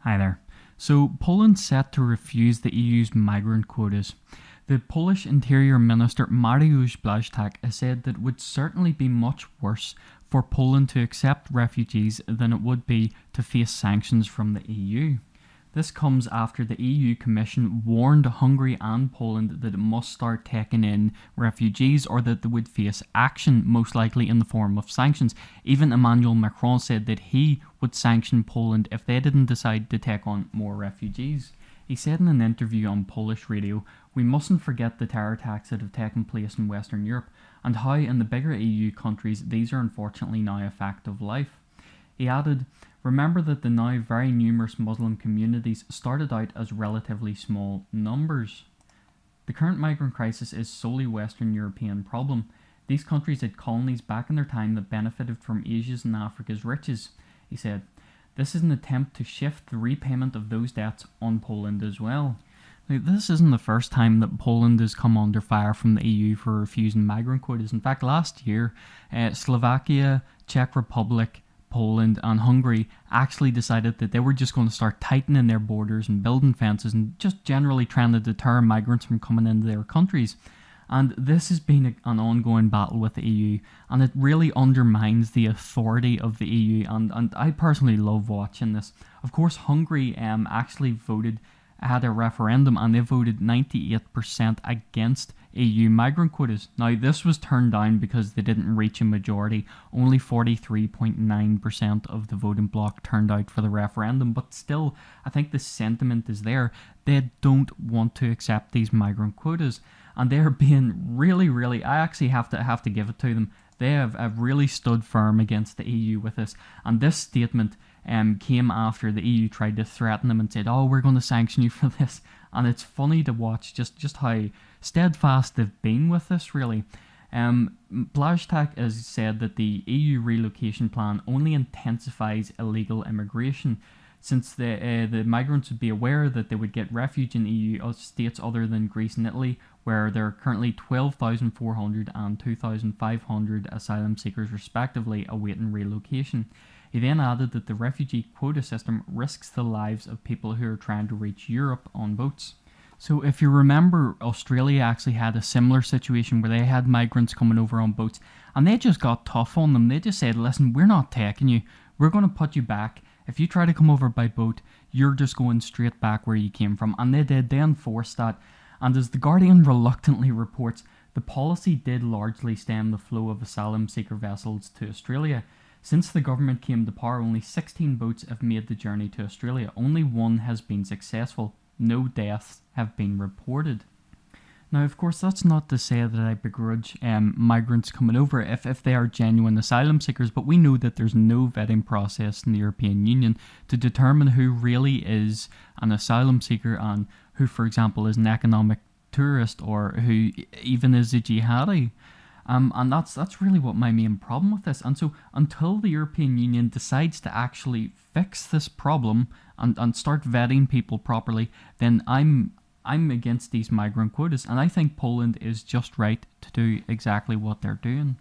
Hi there. So, Poland's set to refuse the EU's migrant quotas. The Polish Interior Minister Mariusz Błaszczak has said that it would certainly be much worse for Poland to accept refugees than it would be to face sanctions from the EU. This comes after the EU Commission warned Hungary and Poland that it must start taking in refugees or that they would face action, most likely in the form of sanctions. Even Emmanuel Macron said that he would sanction Poland if they didn't decide to take on more refugees. He said in an interview on Polish radio, "We mustn't forget the terror attacks that have taken place in Western Europe and how in the bigger EU countries these are unfortunately now a fact of life." He added, "Remember that the now very numerous Muslim communities started out as relatively small numbers. The current migrant crisis is solely Western European problem. These countries had colonies back in their time that benefited from Asia's and Africa's riches." He said, "This is an attempt to shift the repayment of those debts on Poland as well." Now, this isn't the first time that Poland has come under fire from the EU for refusing migrant quotas. In fact, last year, Slovakia, Czech Republic, Poland and Hungary actually decided that they were just going to start tightening their borders and building fences and just generally trying to deter migrants from coming into their countries. And this has been an ongoing battle with the EU, and it really undermines the authority of the EU, and I personally love watching this. Of course, Hungary actually had a referendum, and they voted 98% against EU migrant quotas. Now, this was turned down because they didn't reach a majority. Only 43.9% of the voting bloc turned out for the referendum, but still, I think the sentiment is there. They don't want to accept these migrant quotas, and they're being really, I actually have to give it to them. They have really stood firm against the EU with this, and this statement came after the EU tried to threaten them and said, "Oh, we're going to sanction you for this." And it's funny to watch just how steadfast they've been with this, really. Błaszczak has said that the EU relocation plan only intensifies illegal immigration, since the migrants would be aware that they would get refuge in EU states other than Greece and Italy, where there are currently 12,400 and 2,500 asylum seekers respectively awaiting relocation. He then added that the refugee quota system risks the lives of people who are trying to reach Europe on boats. So if you remember, Australia actually had a similar situation where they had migrants coming over on boats, and they just got tough on them. They just said, "Listen, we're not taking you. We're going to put you back. If you try to come over by boat, you're just going straight back where you came from." And they did. They enforced that. And as The Guardian reluctantly reports, the policy did largely stem the flow of asylum seeker vessels to Australia. Since the government came to power, only 16 boats have made the journey to Australia. Only one has been successful. No deaths have been reported. Now, of course, that's not to say that I begrudge migrants coming over if they are genuine asylum seekers, but we know that there's no vetting process in the European Union to determine who really is an asylum seeker and who, for example, is an economic tourist or who even is a jihadi. And that's really what my main problem with this. And so until the European Union decides to actually fix this problem and start vetting people properly, then I'm against these migrant quotas. And I think Poland is just right to do exactly what they're doing.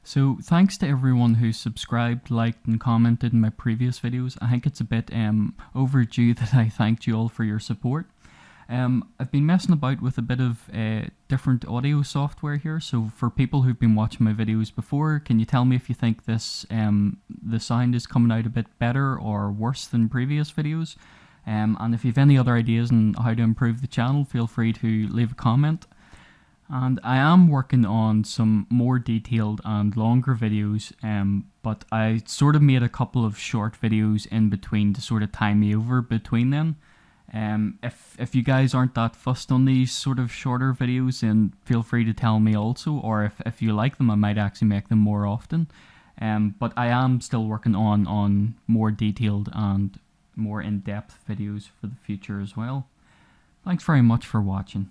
So thanks to everyone who subscribed, liked and commented in my previous videos. I think it's a bit overdue that I thanked you all for your support. I've been messing about with a bit of different audio software here, so for people who've been watching my videos before, can you tell me if you think this the sound is coming out a bit better or worse than previous videos? And if you have any other ideas on how to improve the channel, feel free to leave a comment. And I am working on some more detailed and longer videos, but I sort of made a couple of short videos in between to sort of tie me over between them. If you guys aren't that fussed on these sort of shorter videos, then feel free to tell me also, or if you like them, I might actually make them more often. But I am still working on more detailed and more in-depth videos for the future as well. Thanks very much for watching.